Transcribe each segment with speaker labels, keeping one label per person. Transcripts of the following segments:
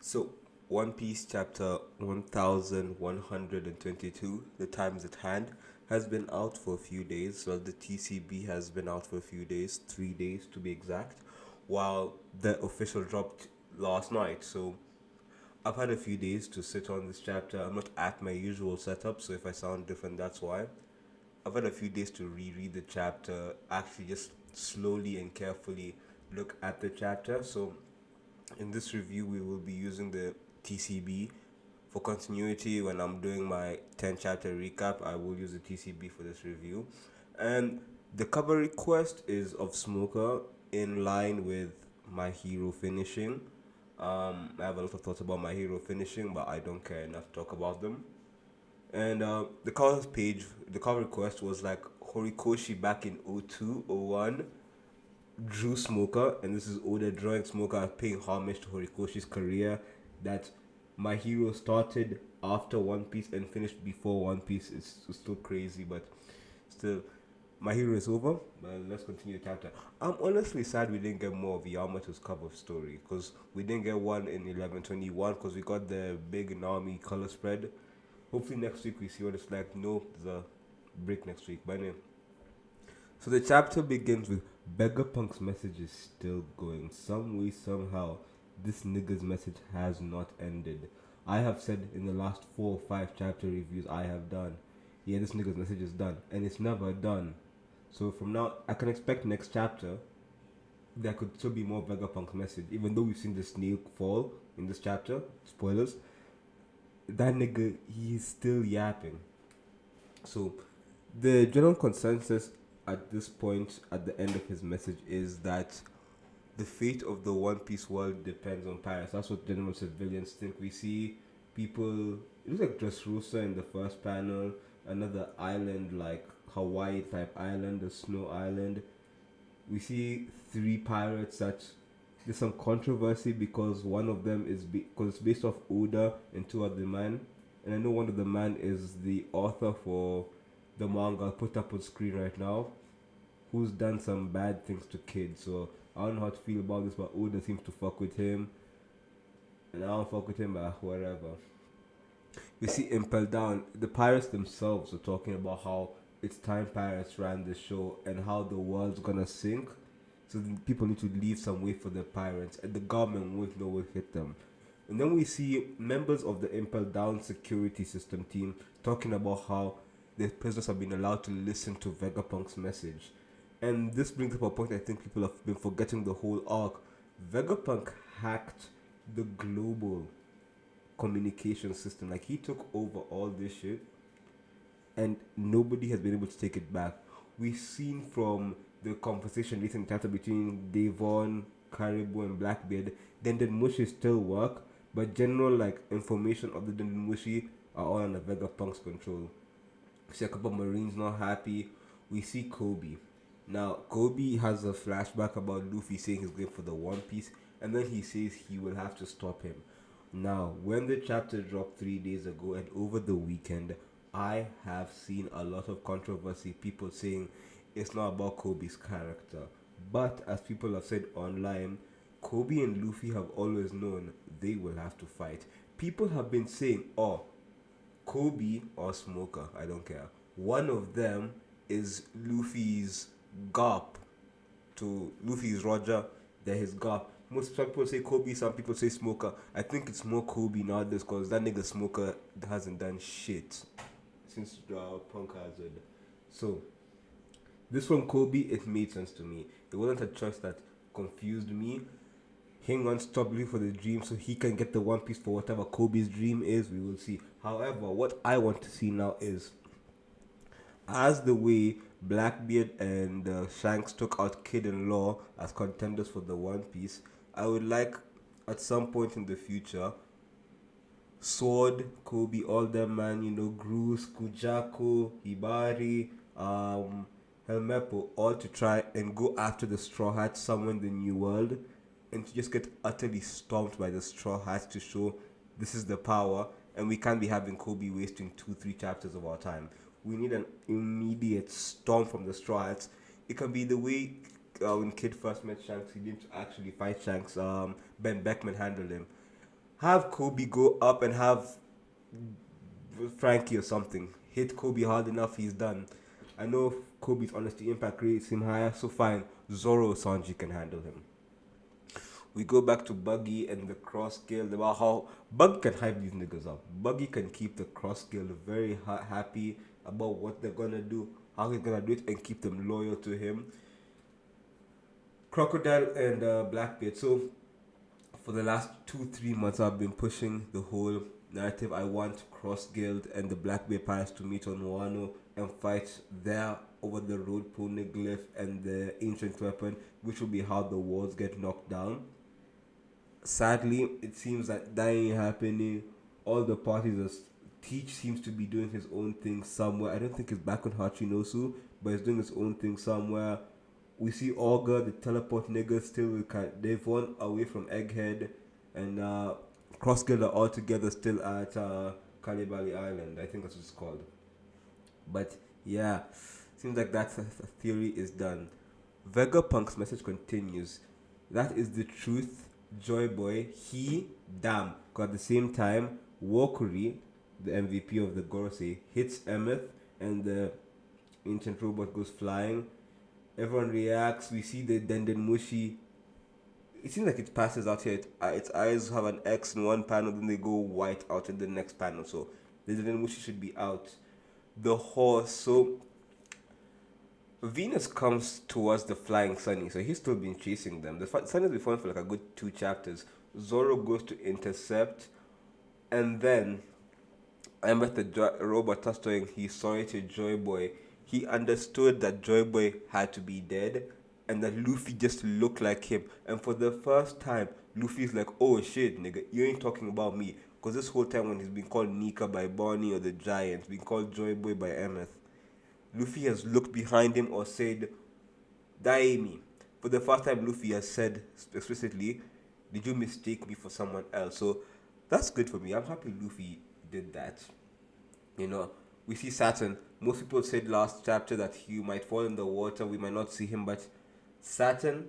Speaker 1: So, One Piece chapter 1122, The Times at Hand, has been out for a few days. Well, the TCB has been out for a few days, 3 days to be exact, while the official dropped last night. So, I've had a few days to sit on this chapter. I'm not at my usual setup, so if I sound different, that's why. I've had a few days to reread the chapter, actually just slowly and carefully look at the chapter. So, in this review, we will be using the TCB. For continuity, when I'm doing my 10 chapter recap, I will use the TCB for this review. And the cover request is of Smoker in line with My Hero finishing. I have a lot of thoughts about My Hero finishing, but I don't care enough to talk about them. And the cover request was like Horikoshi back in 02, 01 drew Smoker, and this is Oda drawing Smoker paying homage to Horikoshi's career. That My Hero started after One Piece and finished before One Piece is still crazy, but still, My Hero is over. Let's continue the chapter. I'm honestly sad we didn't get more of Yamato's cover story because we didn't get one in 1121 because we got the big Nami color spread. Hopefully next week we see what it's like. No, there's a break next week. But anyway, so the chapter begins with Vegapunk's message is still going. Some way, somehow, this nigga's message has not ended. I have said in the last 4 or 5 chapter reviews I have done, yeah, this nigga's message is done. And it's never done. So from now, I can expect next chapter there could still be more Vegapunk's message. Even though we've seen the snail fall in this chapter, spoilers, that nigga, he's still yapping. So the general consensus at this point, at the end of his message, is that the fate of the One Piece world depends on pirates. That's what general civilians think. We see people. It looks like Dressrosa in the first panel. Another island like Hawaii type island, a snow island. We see 3 pirates that there's some controversy because one of them is because it's based off Oda and 2 other men, and I know one of the man is the author for the manga put up on screen right now, who's done some bad things to kids. So I don't know how to feel about this, but Oda seems to fuck with him, and I don't fuck with him, but whatever. We see Impel Down. The pirates themselves are talking about how it's time pirates ran the show and how the world's gonna sink. So then people need to leave some way for the pirates, and the government won't know what hit them. And then we see members of the Impel Down security system team talking about how the prisoners have been allowed to listen to Vegapunk's message. And this brings up a point I think people have been forgetting the whole arc. Vegapunk hacked the global communication system. Like he took over all this shit and nobody has been able to take it back. We've seen from the conversation recent chapter between Devon, Caribou, and Blackbeard, Denden Mushi still work, but general like information of the Denden Mushi are all under Vegapunk's control. We see a couple of Marines not happy. We see Kobe. Now, Kobe has a flashback about Luffy saying he's going for the One Piece, and then he says he will have to stop him. Now, when the chapter dropped 3 days ago and over the weekend, I have seen a lot of controversy. People saying it's not about Kobe's character. But as people have said online, Kobe and Luffy have always known they will have to fight. People have been saying, oh, Kobe or Smoker, I don't care. One of them is Luffy's Garp to Luffy's Roger, they're his Garp. Most people say Kobe, some people say Smoker. I think it's more Kobe nowadays because that nigga Smoker hasn't done shit since Punk Hazard. So, this from Kobe, it made sense to me. It wasn't a choice that confused me. Hang on, stop looking for the dream so he can get the One Piece for whatever Kobe's dream is. We will see. However, what I want to see now is as the way Blackbeard and Shanks took out Kid and Law as contenders for the One Piece, I would like at some point in the future Sword, Kobe, all them man, Groose, Kujako, Hibari, Helmepo, all to try and go after the Straw Hats somewhere in the New World and to just get utterly stomped by the Straw Hats to show this is the power and we can't be having Kobe wasting 2, 3 chapters of our time. We need an immediate storm from the Straw Hats. It can be the way when Kid first met Shanks, he didn't actually fight Shanks. Ben Beckman handled him. have Kobe go up and have Frankie or something hit Kobe hard enough, he's done. I know Kobe's honesty impact rates him higher, so fine. Zoro Sanji can handle him. We go back to Buggy and the cross guild about how Buggy can hype these niggas up. Buggy can keep the cross guild very happy about what they're gonna do, how he's gonna do it, and keep them loyal to him. Crocodile and Blackbeard. So for the last 2-3 months, I've been pushing the whole narrative. I want Cross Guild and the Blackbeard Pirates to meet on Wano and fight there over the road poneglyph and the ancient weapon, which will be how the walls get knocked down. Sadly, it seems that ain't happening. All the parties are. Teach seems to be doing his own thing somewhere. I don't think he's back on Hachinosu, but he's doing his own thing somewhere. We see Augur, the teleport nigga, still with they've won away from Egghead, and Cross Guild are all together still at Kalibali Island. I think that's what it's called. But yeah, seems like that theory is done. Vegapunk's message continues. That is the truth, Joy Boy. He, damn. Because at the same time, Wokuri, the MVP of the Gorosei, hits Emeth and the ancient robot goes flying. Everyone reacts. We see the Denden Mushi. It seems like it passes out here. Its eyes have an X in one panel, then they go white out in the next panel. So the Denden Mushi should be out. The horse. So Venus comes towards the flying Sunny, so he's still been chasing them. The Sunny's been falling for like a good 2 chapters. Zoro goes to intercept, and then Emeth the robot starts saying he's sorry to Joy Boy. He understood that Joy Boy had to be dead, and that Luffy just looked like him. And for the first time, Luffy's like, oh shit, nigga, you ain't talking about me. Because this whole time when he's been called Nika by Bonnie or the Giant, been called Joy Boy by Emeth, Luffy has looked behind him or said, Daimi. For the first time, Luffy has said explicitly, did you mistake me for someone else? So that's good for me. I'm happy Luffy did that. You know, we see Saturn. Most people said last chapter that he might fall in the water. We might not see him, but Saturn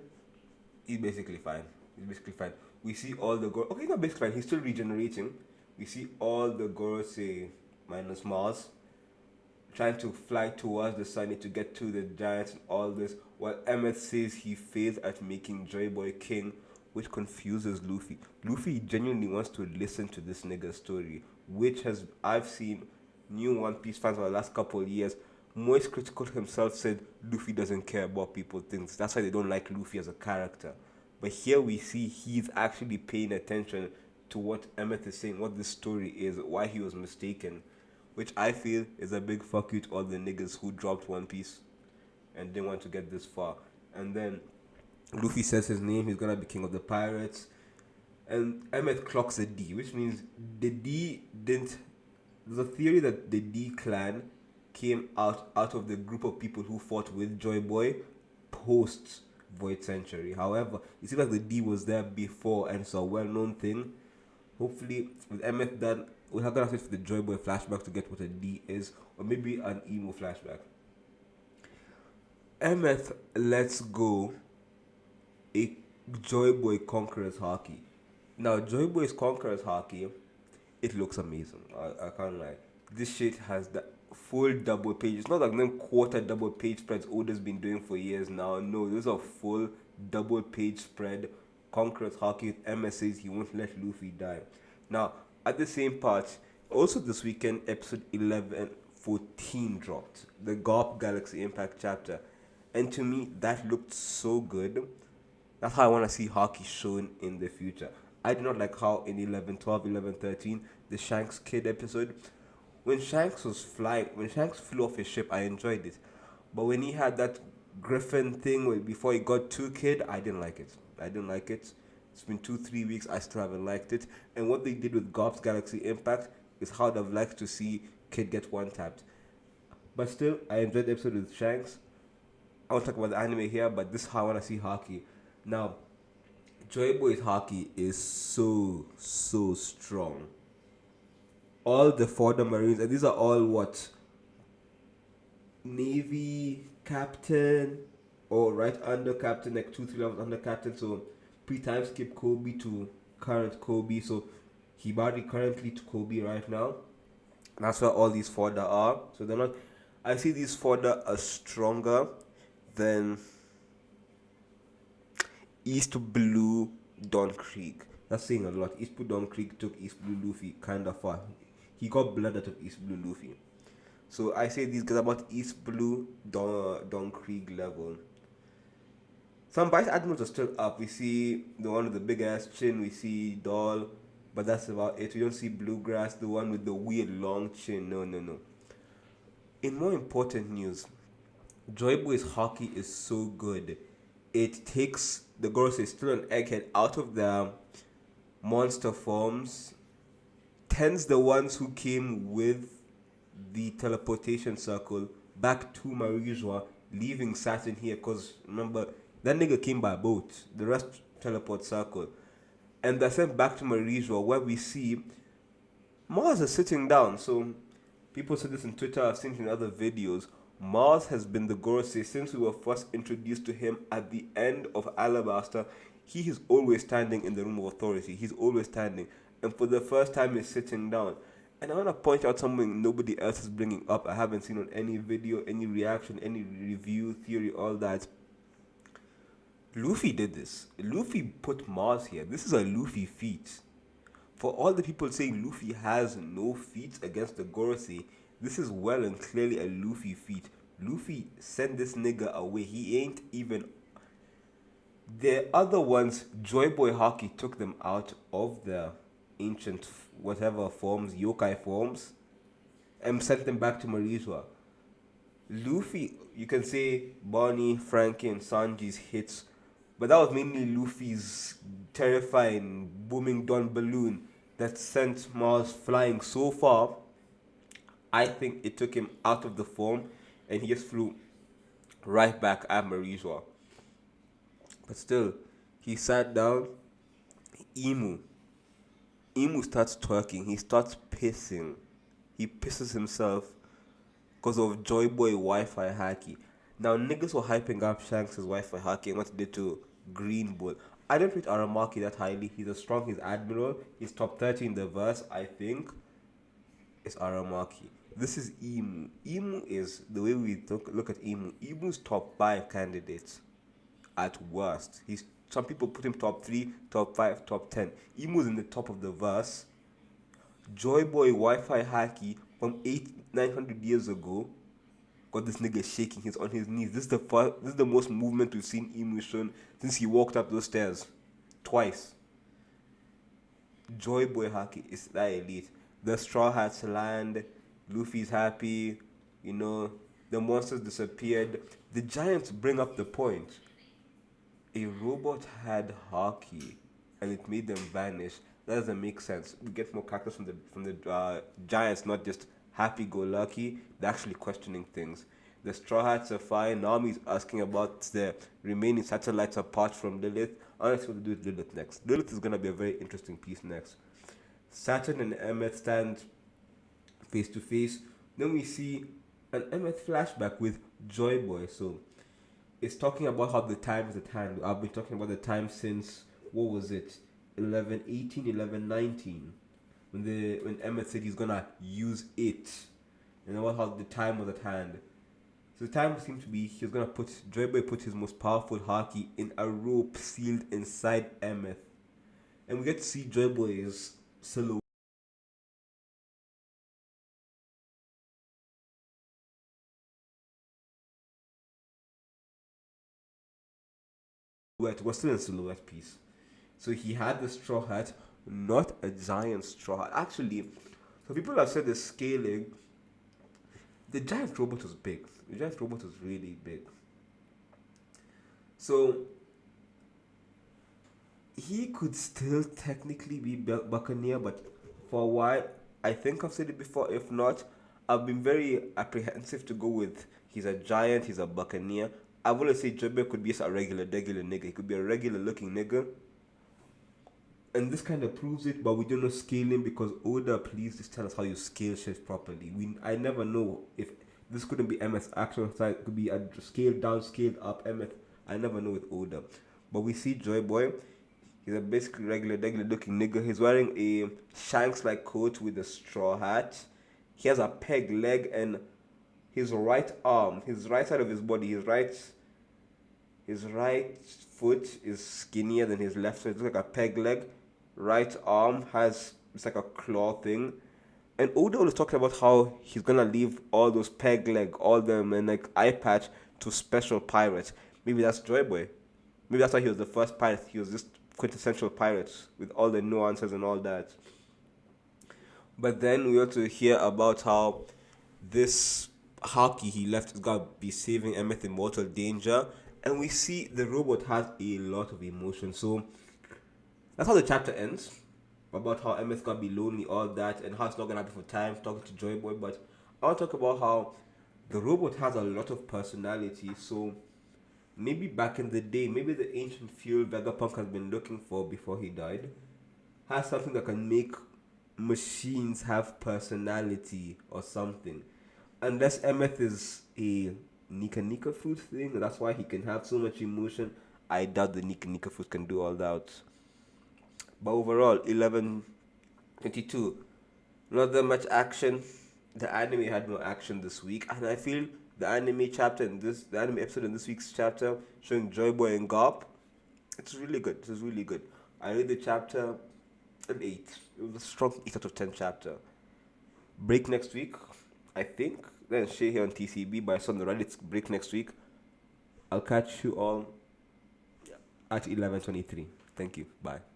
Speaker 1: is basically fine. He's basically fine. We see all the okay, not basically fine. He's still regenerating. We see all the Gorosei minus Mars trying to fly towards the Sunny to get to the Giants and all this, while Emmet says he fails at making Joy Boy king, which confuses Luffy. Luffy genuinely wants to listen to this nigga's story, which has I've seen new One Piece fans for the last couple of years. Moist Critical himself said Luffy doesn't care about people things. That's why they don't like Luffy as a character. But here we see he's actually paying attention to what Emmet is saying, what this story is, why he was mistaken, which I feel is a big fuck you to all the niggas who dropped One Piece and didn't want to get this far. And then Luffy says his name, he's gonna be king of the pirates. And Emmet clocks a D, which means the D didn't. There's a theory that the D clan came out of the group of people who fought with Joy Boy post Void Century. However, it seems like the D was there before and it's a well known thing. Hopefully, with Emmet done, we're gonna have to wait for the Joy Boy flashback to get what a D is, or maybe an emo flashback. Emmet lets go a Joy Boy Conqueror's Haki. Now, Joy Boy's Conqueror's Haki, it looks amazing. I can't lie. This shit has the full double page. It's not like them quarter double page spreads Oda's been doing for years now. No, this is a full double page spread. Conqueror's Haki. Emmet says he won't let Luffy die. Now, at the same part, also this weekend, episode 11-14 dropped. The Garp Galaxy Impact chapter. And to me, that looked so good. That's how I want to see Haki shown in the future. I did not like how in 11-12, 11-13, the Shanks Kid episode, when Shanks was flying, when Shanks flew off his ship, I enjoyed it. But when he had that Griffin thing before he got to Kid, I didn't like it. It's been 2-3 weeks, I still haven't liked it. And what they did with Garp's Galaxy Impact is how I'd have liked to see Kid get one tapped. But still, I enjoyed the episode with Shanks. I won't talk about the anime here, but this is how I want to see Haki. Now, Joy Boy's Haki is so strong. All the fodder Marines, and these are all what? Navy captain, or right under captain, like 2-3 levels under captain. So pre-time skip Kobe to current Kobe. So He married currently to Kobe right now. That's where all these fodder are. So they're not. I see these fodder as stronger than East Blue Don Creek. That's saying a lot. East Blue Don Creek took East Blue Luffy kind of far. He got blood out of East Blue Luffy. So I say these guys about East Blue Don Creek level. Some Vice Admirals are still up. We see the one with the big ass chin. We see Doll, but that's about it. We don't see Bluegrass, the one with the weird long chin. No, no, no. In more important news, Joy Boy's hockey is so good. It takes the girls is still an egghead out of the monster forms, tends the ones who came with the teleportation circle back to Marijua, leaving Saturn here because remember that nigga came by boat. The rest teleport circle. And they're sent back to Marijua where we see Mars is sitting down. So people said this on Twitter, I've seen it in other videos. Mars has been the Gorosei since we were first introduced to him at the end of Alabaster. He is always standing in the room of authority. He's always standing. And for the first time, he's sitting down. And I want to point out something nobody else is bringing up. I haven't seen on any video, any reaction, any review, theory, all that. Luffy did this. Luffy put Mars here. This is a Luffy feat. For all the people saying Luffy has no feats against the Gorosei, this is well and clearly a Luffy feat. Luffy sent this nigga away. He ain't even. The other ones, Joy Boy Hockey took them out of their ancient whatever forms, yokai forms, and sent them back to Marizua. Luffy, you can say Bonnie, Frankie, and Sanji's hits, but that was mainly Luffy's terrifying booming dawn balloon that sent Mars flying so far. I think it took him out of the form and he just flew right back at Marizua. But still, he sat down. Emu. Emu starts twerking. He starts pissing. He pisses himself because of Joy Boy Wi-Fi Haki. Now, niggas were hyping up Shanks' Wi-Fi Haki and what he did to Green Bull. I don't rate Aramaki that highly. He's as strong as Admiral. He's top 30 in the verse, I think. It's Aramaki. This is Emu. Emu is, the way we look at Emu, Emu's top 5 candidates at worst. Some people put him top 3, top 5, top 10. Emu's in the top of the verse. Joy Boy Wi-Fi Haki from 900 years ago got this nigga shaking. He's on his knees. This is the most movement we've seen Emu shown since he walked up those stairs. Twice. Joy Boy Haki is that elite. The Straw Hats land. Luffy's happy. The monsters disappeared. The Giants bring up the point. A robot had Haki and it made them vanish. That doesn't make sense. We get more characters from the Giants, not just happy-go-lucky. They're actually questioning things. The Straw Hats are fine. Nami's asking about the remaining satellites apart from Lilith. I don't know what to do with Lilith next. Lilith is going to be a very interesting piece next. Saturn and Emmett stand face to face. Then we see an Emmett flashback with Joy Boy. So it's talking about how the time is at hand. I've been talking about the time since, what was it? 1118, 1119. When Emmett said he's gonna use it. How the time was at hand. So the time seemed to be he was gonna Joy Boy put his most powerful Haki in a rope sealed inside Emmett. And we get to see Joy Boy's silhouette. We're still in silhouette piece. So he had the straw hat, not a giant straw hat. Actually, so people have said the scaling. The giant robot was big. The giant robot was really big. So he could still technically be Buccaneer, but for a while, I think I've said it before. If not, I've been very apprehensive to go with he's a giant, he's a Buccaneer. I wouldn't say Jobe could be just a regular nigga. He could be a regular looking nigga. And this kind of proves it, but we don't know scaling because Oda, please just tell us how you scale shit properly. I never know if this couldn't be MS action side, it could be a scaled down, scaled up MS. I never know with Oda. But we see Joy Boy. He's a basically regular looking nigga. He's wearing a Shanks like coat with a straw hat. He has a peg leg and his right arm, his right side of his body, his right foot is skinnier than his left, so it looks like a peg leg. Right arm has it's like a claw thing. And Oda was talking about how he's gonna leave all those peg leg, all them and like eye patch to special pirates. Maybe that's Joy Boy. Maybe that's why he was the first pirate. He was just quintessential pirate with all the nuances and all that. But then we also hear about how this Haki he left is gonna be saving Emmett in mortal danger, and we see the robot has a lot of emotion. So that's how the chapter ends. About how Emmett's gonna be lonely, all that, and how it's not gonna happen for time talking to Joy Boy. But I want to talk about how the robot has a lot of personality. So maybe back in the day, maybe the ancient fuel Vegapunk has been looking for before he died has something that can make machines have personality or something. Unless Emmet is a Nika Nika fruit thing, that's why he can have so much emotion. I doubt the Nika Nika fruit can do all that. But overall, 11:22. Not that much action. The anime had no action this week, and I feel the anime episode in this week's chapter showing Joy Boy and Garp, it's really good. It was really good. I read the chapter an 8. It was a strong 8 out of 10 chapter. Break next week, I think. Then share here on TCB, but I saw on the Reddit break next week. I'll catch you all at 11:23. Thank you. Bye.